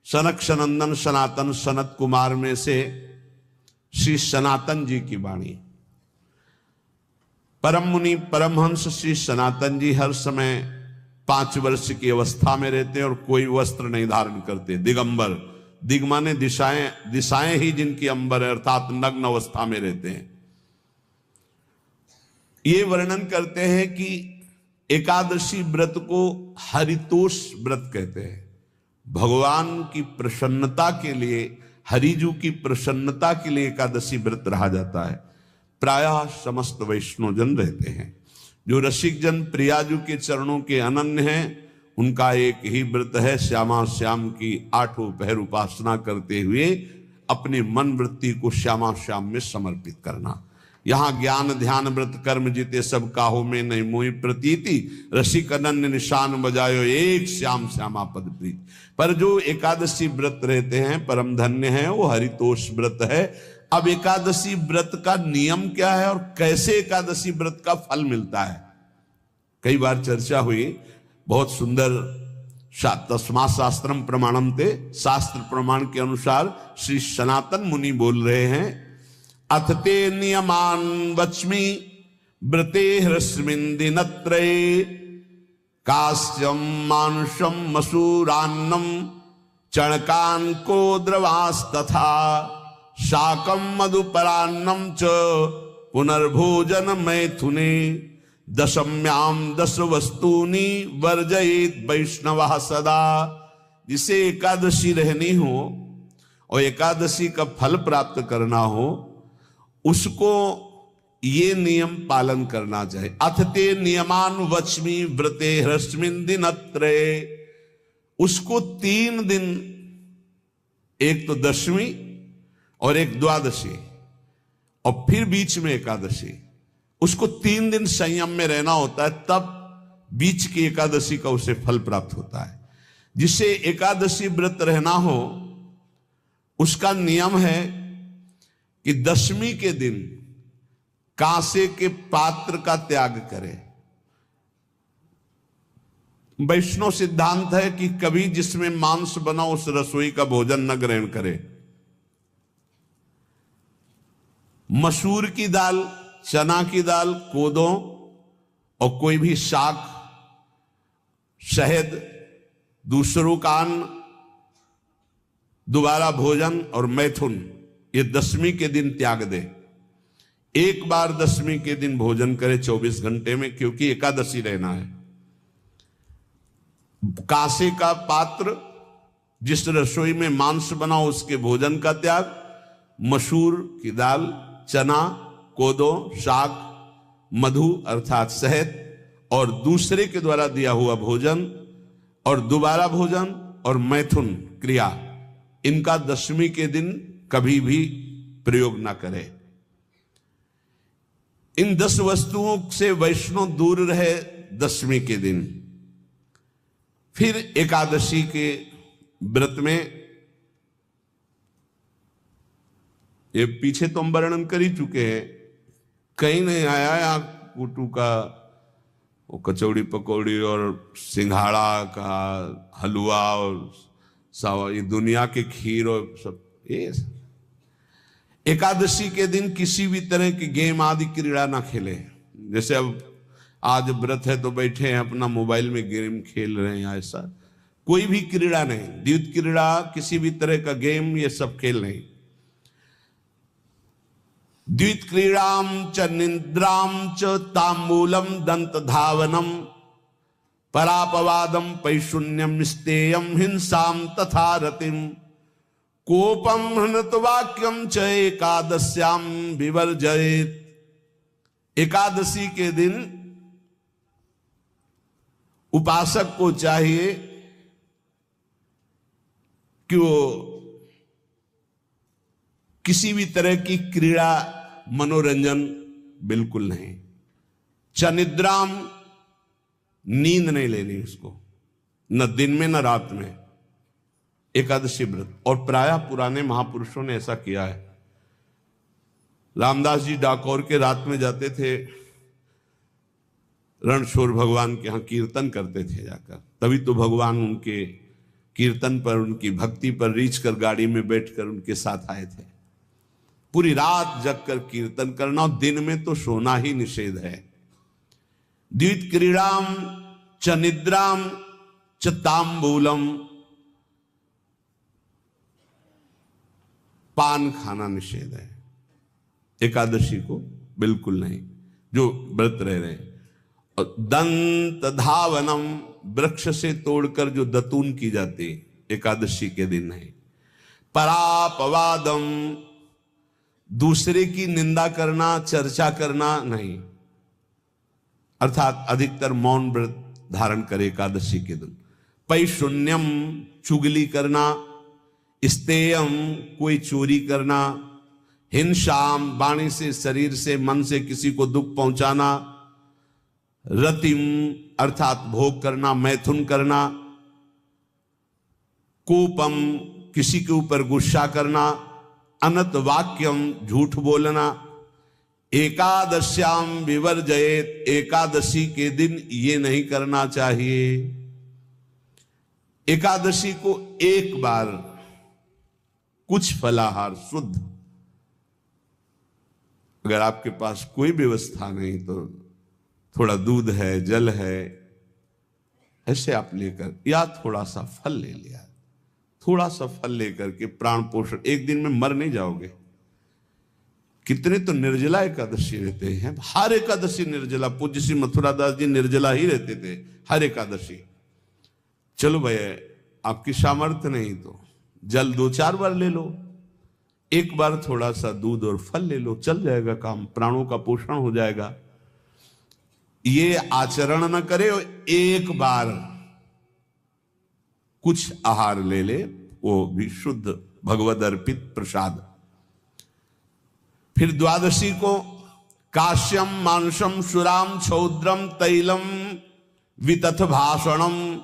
सनक सनंदन सनातन सनत कुमार में से श्री सनातन जी की वाणी। परम मुनि परमहंस श्री सनातन जी हर समय 5 वर्ष की अवस्था में रहते हैं और कोई वस्त्र नहीं धारण करते, दिगंबर। दिग माने दिशाएं, दिशाएं ही जिनकी अंबर है, अर्थात नग्न अवस्था में रहते हैं। ये वर्णन करते हैं कि एकादशी व्रत को हरितोष व्रत कहते हैं। भगवान की प्रसन्नता के लिए, हरिजू की प्रसन्नता के लिए एकादशी व्रत रहा जाता है। प्रायः समस्त वैष्णवजन रहते हैं। जो रसिक जन प्रियाजू के चरणों के अनन्य हैं, उनका एक ही व्रत है, श्यामा श्याम की 8 पहर उपासना करते हुए अपने मन वृत्ति को श्यामा श्याम में समर्पित करना। यहाँ ज्ञान ध्यान व्रत कर्म जीते सब काहो में नहीं मोहि प्रतीति, रसिक अनन्य निशान बजायो एक श्याम श्यामा पद प्रीति। पर जो एकादशी व्रत रहते हैं परम धन्य है, वो हरितोष व्रत है। अब एकादशी व्रत का नियम क्या है और कैसे एकादशी व्रत का फल मिलता है, कई बार चर्चा हुई। बहुत सुंदर तस्मा शास्त्रम प्रमाणम ते, शास्त्र प्रमाण के अनुसार श्री सनातन मुनि बोल रहे हैं, अथ ते नियमान वच्मि व्रते ह्रस्मिन् दिनत्रये, कास्यम मानुषम मसूरान्नम चणकान को द्रवास्तथा, शाकम मधुपरान्नम च पुनर्भोजन मैथुने, दशम्याम 10 वस्तूनि वर्जयेत वैष्णवः सदा। जिसे एकादशी रहनी हो और एकादशी का फल प्राप्त करना हो, उसको ये नियम पालन करना चाहिए। अथ ते नियमान वच्मि व्रते ह्रस्मिन् दिनत्रये, उसको 3 दिन, एक तो दशमी और एक द्वादशी और फिर बीच में एकादशी, उसको 3 दिन संयम में रहना होता है, तब बीच की एकादशी का उसे फल प्राप्त होता है। जिसे एकादशी व्रत रहना हो, उसका नियम है कि दशमी के दिन कांसे के पात्र का त्याग करे। वैष्णव सिद्धांत है कि कभी जिसमें मांस बना उस रसोई का भोजन न ग्रहण करे। मसूर की दाल, चना की दाल, कोदों और कोई भी शाक, शहद, दूसरों का अन्न, दोबारा भोजन और मैथुन, ये दशमी के दिन त्याग दे। एक बार दशमी के दिन भोजन करे 24 घंटे में, क्योंकि एकादशी रहना है। कांसे का पात्र, जिस रसोई में मांस बना उसके भोजन का त्याग, मसूर की दाल, चना, कोदो, शाक, मधु अर्थात शहद और दूसरे के द्वारा दिया हुआ भोजन और दोबारा भोजन और मैथुन क्रिया, इनका दशमी के दिन कभी भी प्रयोग ना करें। इन 10 वस्तुओं से वैष्णव दूर रहे दशमी के दिन। फिर एकादशी के व्रत में, ये पीछे तो हम वर्णन कर ही चुके हैं, कहीं नहीं आया यहाँ कुटू का वो कचौड़ी पकौड़ी और सिंघाड़ा का हलवा और सावा, ये दुनिया के खीर और सब। ये एकादशी के दिन किसी भी तरह की गेम आदि क्रीड़ा ना खेले। जैसे अब आज व्रत है तो बैठे हैं अपना मोबाइल में गेम खेल रहे हैं, ऐसा कोई भी क्रीड़ा नहीं, द्वैत क्रीड़ा, किसी भी तरह का गेम, ये सब खेल नहीं। द्वैत क्रीड़ाम च निद्राम च तांबूलम दंत धावनम, परापवादम पैशून्यम स्तेयम हिंसाम तथा रतिम, कोपम हृत वाक्यम च एकादश्याम विवर्जयेत। एकादशी के दिन उपासक को चाहिए कि वो किसी भी तरह की क्रीड़ा मनोरंजन बिल्कुल नहीं। चनिद्राम, नींद नहीं लेनी उसको, न दिन में न रात में, एकादशी व्रत। और प्रायः पुराने महापुरुषों ने ऐसा किया है। रामदास जी डाकोर के रात में जाते थे, रणछोड़ भगवान के यहाँ कीर्तन करते थे जाकर, तभी तो भगवान उनके कीर्तन पर, उनकी भक्ति पर रीछ कर गाड़ी में बैठकर उनके साथ आए थे। पूरी रात जग कर कीर्तन करना, और दिन में तो सोना ही निषेध है। द्वित क्रीड़ाम च निद्राम च तांबूलम, पान खाना निषेध है एकादशी को, बिल्कुल नहीं, जो व्रत रह रहे हैं। और दंत धावनम, वृक्ष से तोड़कर जो दतून की जाती एकादशी के दिन नहीं। परापवादम, दूसरे की निंदा करना, चर्चा करना नहीं, अर्थात अधिकतर मौन व्रत धारण करे एकादशी के दिन। पैशून्यम, चुगली करना। स्तेयम, कोई चोरी करना। हिंसाम, वाणी से, शरीर से, मन से किसी को दुख पहुंचाना। रतिम, अर्थात भोग करना, मैथुन करना। कोपम, किसी के ऊपर गुस्सा करना। अनत वाक्यम, झूठ बोलना। एकादश्याम विवर्जयेत, एकादशी के दिन ये नहीं करना चाहिए। एकादशी को एक बार कुछ फलाहार शुद्ध, अगर आपके पास कोई व्यवस्था नहीं तो थोड़ा दूध है, जल है, ऐसे आप लेकर, या थोड़ा सा फल ले लिया, थोड़ा सा फल लेकर के प्राण पोषण, एक दिन में मर नहीं जाओगे। कितने तो निर्जला एकादशी रहते हैं, हर एकादशी निर्जला। पूज्य श्री मथुरा दास जी निर्जला ही रहते थे हर एकादशी। चलो भैया, आपकी सामर्थ्य नहीं तो जल 2-4 बार ले लो, एक बार थोड़ा सा दूध और फल ले लो, चल जाएगा काम, प्राणों का पोषण हो जाएगा। ये आचरण न करे और एक बार कुछ आहार ले ले, वो भी शुद्ध भगवद अर्पित प्रसाद। फिर द्वादशी को काश्यम मांसम सुराम छौद्रम तैलम वितथ भाषणम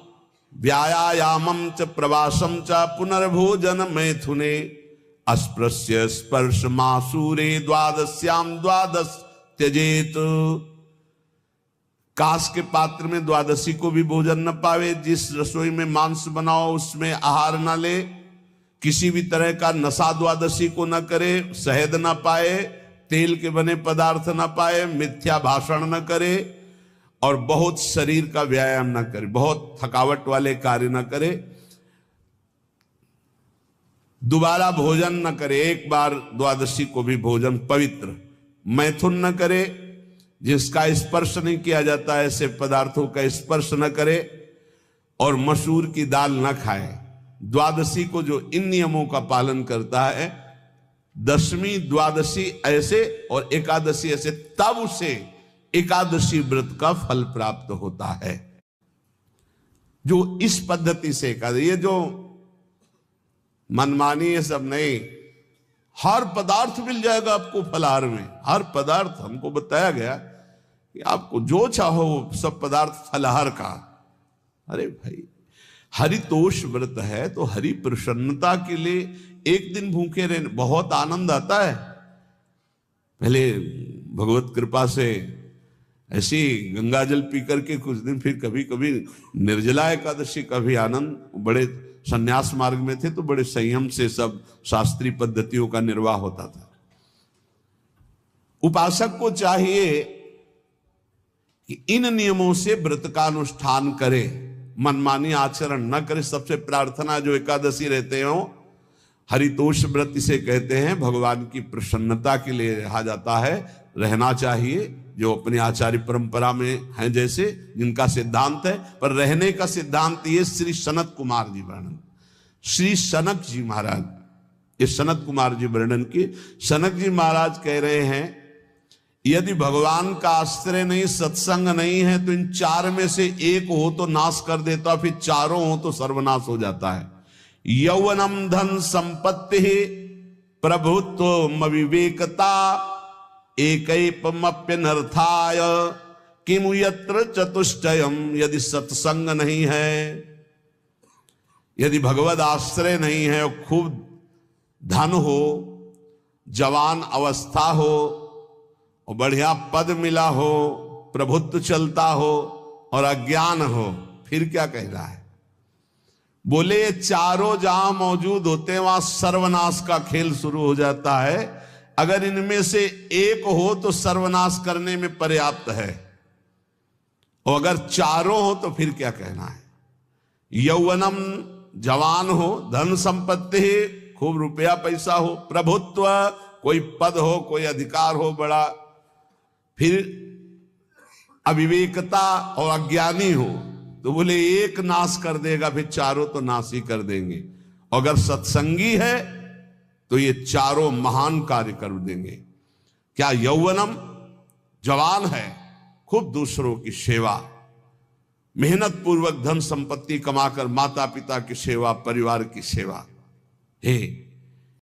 व्यायामम च प्रवासम च पुनर्भोजन मैथुने अस्पृश्य स्पर्श मासूरे द्वादश्याम द्वादश त्यजेत। कांस के पात्र में द्वादशी को भी भोजन न पावे। जिस रसोई में मांस बनाओ उसमें आहार न ले। किसी भी तरह का नशा द्वादशी को न करे। शहद न पाए, तेल के बने पदार्थ न पाए, मिथ्या भाषण न करे और बहुत शरीर का व्यायाम न करे, बहुत थकावट वाले कार्य न करे। दोबारा भोजन न करे, एक बार द्वादशी को भी भोजन पवित्र। मैथुन न करे, जिसका स्पर्श नहीं किया जाता ऐसे पदार्थों का स्पर्श न करे। और मसूर की दाल न खाए। द्वादशी को जो इन नियमों का पालन करता है, दशमी द्वादशी ऐसे और एकादशी ऐसे, तब उसे एकादशी व्रत का फल प्राप्त होता है। जो इस पद्धति से एकादशी, ये जो मनमानी है सब नहीं, हर पदार्थ मिल जाएगा आपको फलाहार में। हर पदार्थ हमको बताया गया कि आपको जो चाहो सब पदार्थ फलाहार का। अरे भाई, हरितोष व्रत है तो हरि प्रसन्नता के लिए एक दिन भूखे रहने बहुत आनंद आता है। पहले भगवत कृपा से ऐसी गंगा जल पी करके कुछ दिन, फिर कभी कभी निर्जला एकादशी का भी आनंद। बड़े संन्यास मार्ग में थे तो बड़े संयम से सब शास्त्रीय पद्धतियों का निर्वाह होता था। उपासक को चाहिए कि इन नियमों से व्रत का अनुष्ठान करे, मनमानी आचरण न करे। सबसे प्रार्थना जो एकादशी रहते हो, हरितोष व्रत इसे कहते हैं, भगवान की प्रसन्नता के लिए रहा जाता है, रहना चाहिए। जो अपनी आचार्य परंपरा में हैं, जैसे जिनका सिद्धांत है, पर रहने का सिद्धांत ये श्री सनत कुमार जी वर्णन, श्री सनक जी महाराज, ये सनत कुमार जी वर्णन की। सनक जी महाराज कह रहे हैं, यदि भगवान का आश्रय नहीं, सत्संग नहीं है, तो इन चार में से एक हो तो नाश कर देता, फिर चारों हो तो सर्वनाश हो जाता है। यौवनम धन संपत्ति प्रभुत्व विवेकता एकैपमप्यनर्थाय किमु यत्र चतुष्टयम। यदि सत्संग नहीं है, यदि भगवद आश्रय नहीं है, और खूब धन हो, जवान अवस्था हो, और बढ़िया पद मिला हो, प्रभुत्व चलता हो, और अज्ञान हो, फिर क्या कह रहा है? बोले ये चारों जहां मौजूद होते हैं वहां सर्वनाश का खेल शुरू हो जाता है। अगर इनमें से एक हो तो सर्वनाश करने में पर्याप्त है, और अगर चारों हो तो फिर क्या कहना है। यौवनम जवान हो, धन संपत्ति, खूब रुपया पैसा हो, प्रभुत्व, कोई पद हो, कोई अधिकार हो बड़ा, फिर अविवेकता और अज्ञानी हो, तो बोले एक नाश कर देगा, फिर चारों तो नाश ही कर देंगे। अगर सत्संगी है तो ये चारों महान कार्य कर देंगे। क्या यौवनम, जवान है, खूब दूसरों की सेवा, मेहनत पूर्वक धन संपत्ति कमाकर माता पिता की सेवा, परिवार की सेवा, हे